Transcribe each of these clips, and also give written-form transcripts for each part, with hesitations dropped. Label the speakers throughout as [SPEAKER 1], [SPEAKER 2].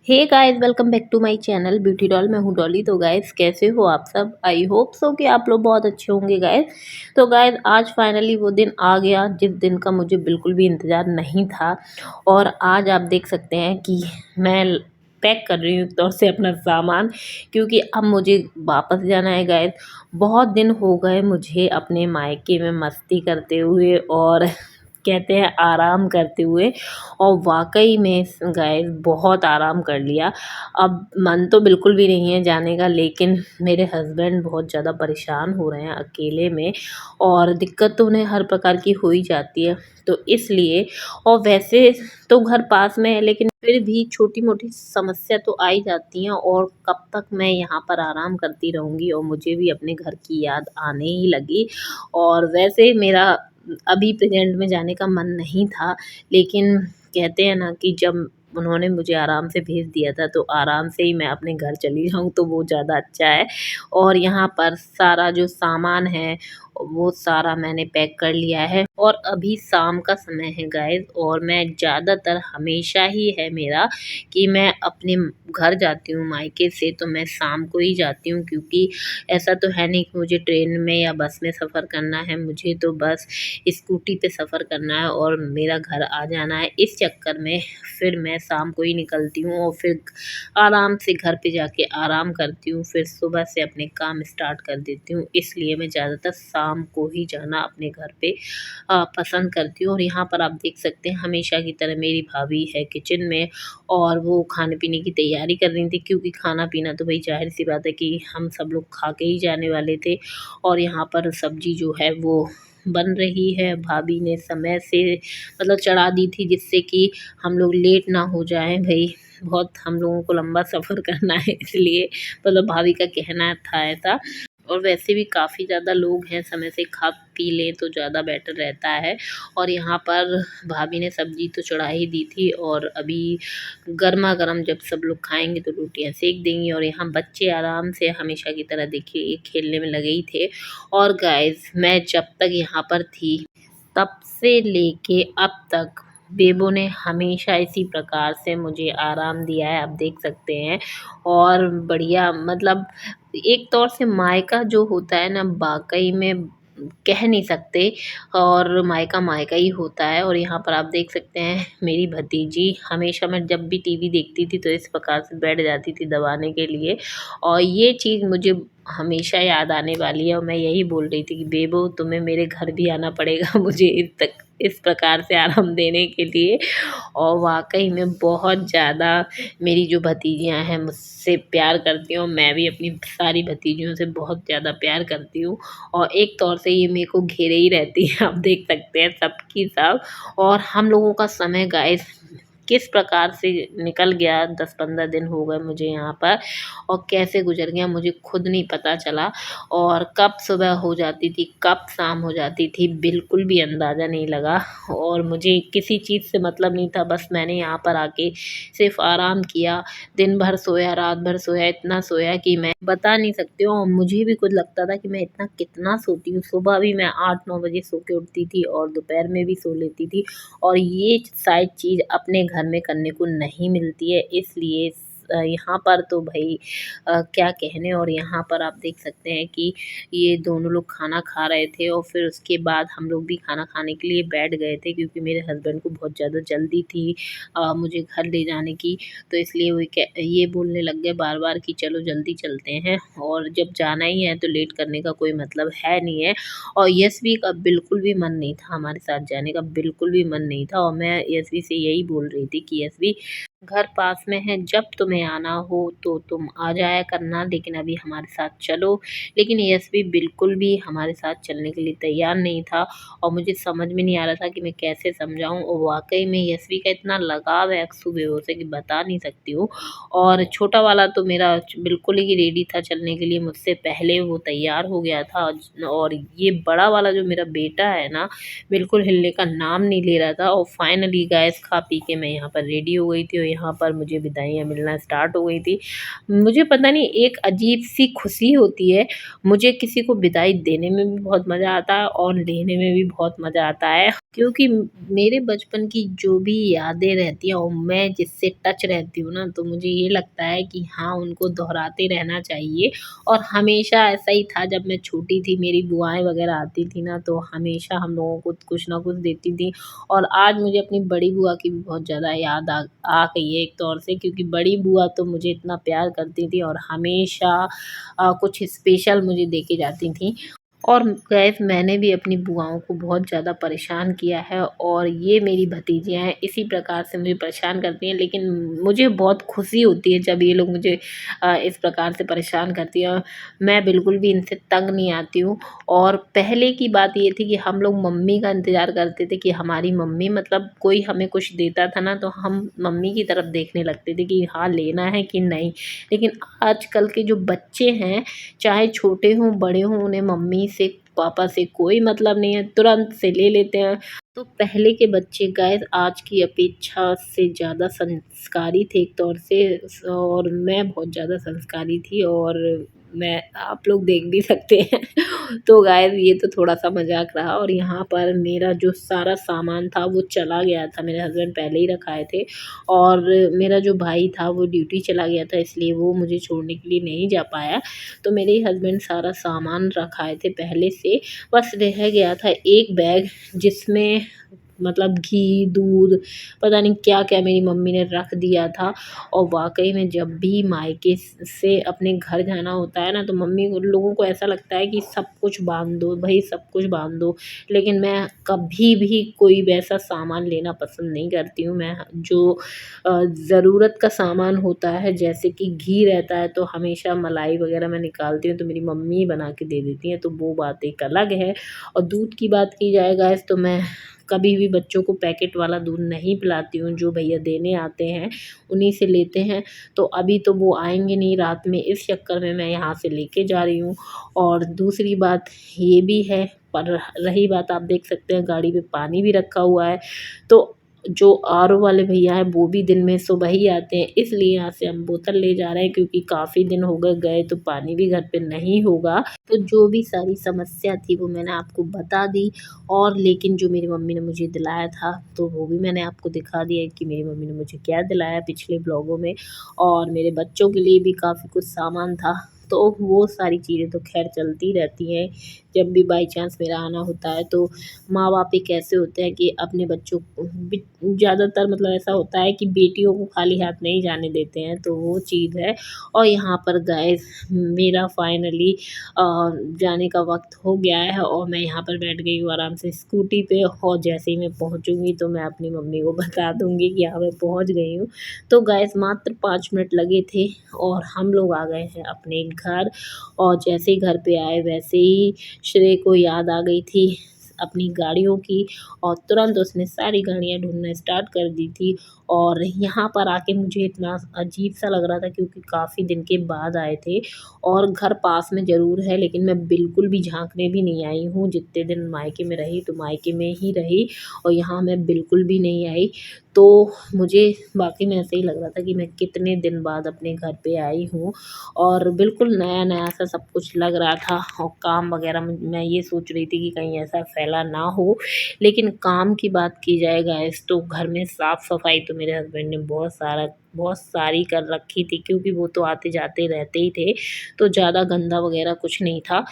[SPEAKER 1] Hey guys, welcome back to my channel Beauty Doll. मैं हूँ डॉली। तो गाइस, कैसे हो आप सब? आई होप सो कि आप लोग बहुत अच्छे होंगे गाइस। तो गाइस, आज फाइनली वो दिन आ गया जिस दिन का मुझे बिल्कुल भी इंतज़ार नहीं था। और आज आप देख सकते हैं कि मैं पैक कर रही हूँ एक तौर से अपना सामान, क्योंकि अब मुझे वापस जाना है गाइस। बहुत दिन हो गए मुझे अपने मायके में मस्ती करते हुए और कहते हैं आराम करते हुए, और वाक़ई में गाइस बहुत आराम कर लिया। अब मन तो बिल्कुल भी नहीं है जाने का, लेकिन मेरे हस्बैंड बहुत ज़्यादा परेशान हो रहे हैं अकेले में, और दिक्कत तो उन्हें हर प्रकार की हो ही जाती है। तो इसलिए, और वैसे तो घर पास में है, लेकिन फिर भी छोटी-मोटी समस्या तो आ ही जाती हैं, और कब तक मैं यहाँ पर आराम करती रहूँगी, और मुझे भी अपने घर की याद आने ही लगी। और वैसे मेरा अभी प्रेज़ेंट में जाने का मन नहीं था, लेकिन कहते हैं ना कि जब उन्होंने मुझे आराम से भेज दिया था, तो आराम से ही मैं अपने घर चली जाऊँ तो वो ज़्यादा अच्छा है। और यहाँ पर सारा जो सामान है वो सारा मैंने पैक कर लिया है, और अभी शाम का समय है गाइस। और मैं ज़्यादातर हमेशा ही है मेरा कि मैं अपने घर जाती हूँ मायके से, तो मैं शाम को ही जाती हूँ, क्योंकि ऐसा तो है नहीं कि मुझे ट्रेन में या बस में सफ़र करना है। मुझे तो बस स्कूटी पे सफ़र करना है और मेरा घर आ जाना है। इस चक्कर में फिर मैं शाम को ही निकलती हूँ, और फिर आराम से घर पे जाके आराम करती हूँ, फिर सुबह से अपने काम स्टार्ट कर देती हूँ। इसलिए मैं ज़्यादातर शाम को ही जाना अपने घर पे पसंद करती हूँ। और यहाँ पर आप देख सकते हैं हमेशा की तरह मेरी भाभी है किचन में, और वो खाने पीने की तैयारी कर रही थी, क्योंकि खाना पीना तो भाई ज़ाहिर सी बात है कि हम सब लोग खा के ही जाने वाले थे। और यहाँ पर सब्जी जो है वो बन रही है। भाभी ने समय से मतलब चढ़ा दी थी, जिससे कि हम लोग लेट ना हो जाएं। भाई बहुत हम लोगों को लंबा सफ़र करना है, इसलिए मतलब भाभी का कहना था ऐसा। और वैसे भी काफ़ी ज़्यादा लोग हैं, समय से खा पी लें तो ज़्यादा बेटर रहता है। और यहाँ पर भाभी ने सब्जी तो चढ़ा ही दी थी, और अभी गर्मा गर्म जब सब लोग खाएंगे तो रोटियां सेक देंगी। और यहाँ बच्चे आराम से हमेशा की तरह देखिए खेलने में लगे ही थे। और गाइस, मैं जब तक यहाँ पर थी तब से लेके अब तक बेबो ने हमेशा इसी प्रकार से मुझे आराम दिया है, आप देख सकते हैं। और बढ़िया मतलब एक तौर से मायका जो होता है ना, वाक़ई में कह नहीं सकते, और मायका मायका ही होता है। और यहाँ पर आप देख सकते हैं मेरी भतीजी हमेशा, मैं जब भी टीवी देखती थी तो इस प्रकार से बैठ जाती थी दबाने के लिए, और ये चीज़ मुझे हमेशा याद आने वाली है। और मैं यही बोल रही थी कि बेबो, तुम्हें मेरे घर भी आना पड़ेगा मुझे इस प्रकार से आराम देने के लिए। और वाक़ई में बहुत ज़्यादा मेरी जो भतीजियाँ हैं मुझसे प्यार करती हैं, और मैं भी अपनी सारी भतीजियों से बहुत ज़्यादा प्यार करती हूँ। और एक तौर से ये मेरे को घेरे ही रहती हैं, आप देख सकते हैं सबकी सब। और हम लोगों का समय गाइस किस प्रकार से निकल गया, 10-15 दिन हो गए मुझे यहाँ पर, और कैसे गुजर गया मुझे खुद नहीं पता चला। और कब सुबह हो जाती थी, कब शाम हो जाती थी, बिल्कुल भी अंदाज़ा नहीं लगा। और मुझे किसी चीज़ से मतलब नहीं था, बस मैंने यहाँ पर आके सिर्फ आराम किया। दिन भर सोया, रात भर सोया, इतना सोया कि मैं बता नहीं सकती हूँ। और मुझे भी खुद लगता था कि मैं इतना कितना सोती हूँ। सुबह भी मैं 8-9 बजे सो के उठती थी, और दोपहर में भी सो लेती थी। और ये शायद चीज़ अपने घर में करने को नहीं मिलती है, इसलिए यहाँ पर तो भई क्या कहने। और यहाँ पर आप देख सकते हैं कि ये दोनों लोग खाना खा रहे थे, और फिर उसके बाद हम लोग भी खाना खाने के लिए बैठ गए थे, क्योंकि मेरे हस्बैंड को बहुत ज़्यादा जल्दी थी मुझे घर ले जाने की। तो इसलिए वो ये बोलने लग गए बार-बार कि चलो जल्दी चलते हैं, और जब जाना ही है तो लेट करने का कोई मतलब है नहीं है। और यशवी का बिल्कुल भी मन नहीं था हमारे साथ जाने का, बिल्कुल भी मन नहीं था। और मैं यशवी से यही बोल रही थी कि यशवी, घर पास में है, जब तुम्हें आना हो तो तुम आ जाया करना, लेकिन अभी हमारे साथ चलो। लेकिन यशवी बिल्कुल भी हमारे साथ चलने के लिए तैयार नहीं था, और मुझे समझ में नहीं आ रहा था कि मैं कैसे समझाऊं। और वाकई में यशवी का इतना लगाव है अक्सू बेबो से कि बता नहीं सकती हूँ। और छोटा वाला तो मेरा बिल्कुल ही रेडी था चलने के लिए, मुझसे पहले वो तैयार हो गया था। और ये बड़ा वाला जो मेरा बेटा है ना, बिल्कुल हिलने का नाम नहीं ले रहा था। और फाइनली गैस खा पी के मैं यहाँ पर रेडी हो गई थी, और यहाँ पर मुझे विदाइयाँ मिलना स्टार्ट हो गई थी। मुझे पता नहीं एक अजीब-सी खुशी होती है, मुझे किसी को विदाई देने में भी बहुत मज़ा आता है और लेने में भी बहुत मज़ा आता है। क्योंकि मेरे बचपन की जो भी यादें रहती हैं और मैं जिससे टच रहती हूँ ना, तो मुझे ये लगता है कि हाँ, उनको दोहराते रहना चाहिए। और हमेशा ऐसा ही था, जब मैं छोटी थी मेरी बुआएँ वग़ैरह आती थी ना, तो हमेशा हम लोगों को कुछ ना कुछ देती थी। और आज मुझे अपनी बड़ी बुआ की भी बहुत ज़्यादा याद आ गई है एक तौर से, क्योंकि बड़ी बुआ तो मुझे इतना प्यार करती थी और हमेशा कुछ स्पेशल मुझे दे के जाती थीं। और गाइस मैंने भी अपनी बुआओं को बहुत ज़्यादा परेशान किया है और ये मेरी भतीजियाँ हैं, इसी प्रकार से मुझे परेशान करती हैं। लेकिन मुझे बहुत खुशी होती है जब ये लोग मुझे इस प्रकार से परेशान करती हैं। मैं बिल्कुल भी इनसे तंग नहीं आती हूँ। और पहले की बात ये थी कि हम लोग मम्मी का इंतज़ार करते थे कि हमारी मम्मी, मतलब कोई हमें कुछ देता था ना, तो हम मम्मी की तरफ देखने लगते थे कि हाँ, लेना है कि नहीं। लेकिन आजकल के जो बच्चे हैं, चाहे छोटे हों बड़े हों, उन्हें मम्मी से पापा से कोई मतलब नहीं है, तुरंत से ले लेते हैं। तो पहले के बच्चे गाइस आज की अपेक्षा से ज़्यादा संस्कारी थे एक तौर से, और मैं बहुत ज़्यादा संस्कारी थी, और मैं, आप लोग देख भी सकते हैं। तो गाइस ये तो थोड़ा-सा मज़ाक रहा। और यहाँ पर मेरा जो सारा सामान था वो चला गया था, मेरे हस्बैंड पहले ही रखाए थे। और मेरा जो भाई था वो ड्यूटी चला गया था, इसलिए वो मुझे छोड़ने के लिए नहीं जा पाया। तो मेरे हस्बैंड सारा सामान रखाए थे पहले से, बस रह गया था एक बैग, जिसमें मतलब घी, दूध, पता नहीं क्या-क्या मेरी मम्मी ने रख दिया था। और वाक़ई में जब भी मायके से अपने घर जाना होता है ना, तो मम्मी उन लोगों को ऐसा लगता है कि सब कुछ बाँध दो भई, सब कुछ बाँध दो। लेकिन मैं कभी भी कोई वैसा सामान लेना पसंद नहीं करती हूँ। मैं जो ज़रूरत का सामान होता है, जैसे कि घी रहता है, तो हमेशा मलाई वग़ैरह मैं निकालती हूँ तो मेरी मम्मी ही बना के दे देती हैं, तो वो बात एक अलग है। और दूध की बात की जाए गाइस, तो मैं कभी भी बच्चों को पैकेट वाला दूध नहीं पिलाती हूँ, जो भैया देने आते हैं उन्हीं से लेते हैं। तो अभी तो वो आएँगे नहीं रात में, इस चक्कर में मैं यहाँ से लेके जा रही हूँ। और दूसरी बात ये भी है, पर रही बात, आप देख सकते हैं गाड़ी में पानी भी रखा हुआ है। तो जो आरओ वाले भैया हैं वो भी दिन में सुबह ही आते हैं, इसलिए यहाँ से हम बोतल ले जा रहे हैं, क्योंकि काफ़ी दिन हो गए तो पानी भी घर पे नहीं होगा। तो जो भी सारी समस्या थी वो मैंने आपको बता दी। और लेकिन जो मेरी मम्मी ने मुझे दिलाया था, तो वो भी मैंने आपको दिखा दिया कि मेरी मम्मी ने मुझे क्या दिलाया पिछले व्लॉगों में। और मेरे बच्चों के लिए भी काफ़ी कुछ सामान था, तो वो सारी चीज़ें तो ख़ैर चलती रहती हैं। जब भी बाई चांस मेरा आना होता है, तो माँ-बाप एक ऐसे होते हैं कि अपने बच्चों को ज़्यादातर, मतलब ऐसा होता है कि बेटियों को खाली हाथ नहीं जाने देते हैं, तो वो चीज़ है। और यहाँ पर गाइस मेरा फाइनली जाने का वक़्त हो गया है, और मैं यहाँ पर बैठ गई हूँ आराम से स्कूटी पे। और जैसे ही मैं पहुँचूँगी तो मैं अपनी मम्मी को बता दूँगी कि हाँ, मैं पहुँच गई हूँ। तो गाइस मात्र 5 मिनट लगे थे और हम लोग आ गए हैं अपने घर। और जैसे ही घर पे आए, वैसे ही श्रेय को याद आ गई थी अपनी गाड़ियों की, और तुरंत उसने सारी गाड़ियाँ ढूँढना स्टार्ट कर दी थी। और यहाँ पर आके मुझे इतना अजीब-सा लग रहा था, क्योंकि काफ़ी दिन के बाद आए थे, और घर पास में ज़रूर है, लेकिन मैं बिल्कुल भी झाँकने भी नहीं आई हूँ। जितने दिन मायके में रही तो मायके में ही रही, और यहाँ मैं बिल्कुल भी नहीं आई। तो मुझे वाक़ई में ऐसे ही लग रहा था कि मैं कितने दिन बाद अपने घर पे आई हूँ, और बिल्कुल नया-नया सा सब कुछ लग रहा था। और काम वग़ैरह मैं ये सोच रही थी कि कहीं ऐसा फैला ना हो। लेकिन काम की बात की जाए गाइस, तो घर में साफ़-सफ़ाई तो मेरे हस्बैंड ने बहुत सारी कर रखी थी, क्योंकि वो तो आते-जाते रहते ही थे, तो ज़्यादा गंदा वग़ैरह कुछ नहीं था।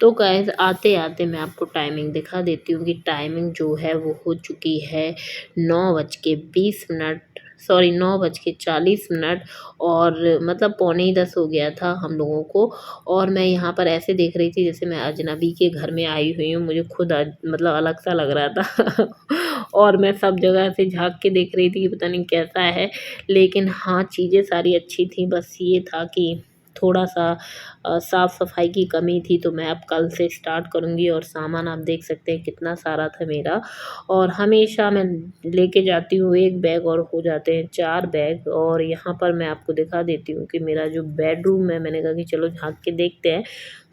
[SPEAKER 1] तो गाइस आते-आते मैं आपको टाइमिंग दिखा देती हूँ कि टाइमिंग जो है वो हो चुकी है 9:20, सॉरी 9:40, और मतलब पौने ही 10 हो गया था हम लोगों को। और मैं यहाँ पर ऐसे देख रही थी जैसे मैं अजनबी के घर में आई हुई हूँ, मुझे खुद मतलब अलग-सा लग रहा था। और मैं सब जगह से झाँक के देख रही थी कि पता नहीं कैसा है। लेकिन हाँ, चीज़ें सारी अच्छी थी, बस ये था कि थोड़ा-सा साफ़ सफाई की कमी थी, तो मैं अब कल से स्टार्ट करूँगी। और सामान आप देख सकते हैं कितना सारा था मेरा, और हमेशा मैं लेके जाती हूँ 1 बैग और हो जाते हैं 4 बैग। और यहाँ पर मैं आपको दिखा देती हूँ कि मेरा जो बेडरूम है, मैंने कहा कि चलो झाँक के देखते हैं,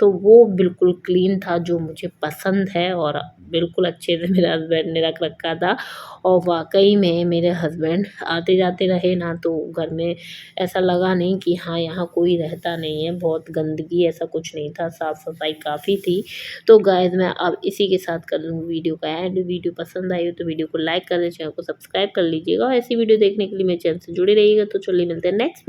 [SPEAKER 1] तो वो बिल्कुल क्लीन था, जो मुझे पसंद है, और बिल्कुल अच्छे से मेरे हस्बैंड ने रख रखा था। और वाक़ई में मेरे हस्बैंड आते-जाते रहे ना, तो घर में ऐसा लगा नहीं कि हाँ, यहाँ कोई रहता नहीं है, बहुत गंदगी ऐसा कुछ नहीं था, साफ़-सफ़ाई काफ़ी थी। तो गाइज़ मैं अब इसी के साथ कर लूँगी वीडियो का एंड। वीडियो पसंद आई हो तो वीडियो को लाइक कर दें, चैनल को सब्सक्राइब कर लीजिएगा, और ऐसी वीडियो देखने के लिए मेरे चैनल से जुड़े रहिएगा। तो चलिए मिलते हैं नेक्स्ट वीडियो।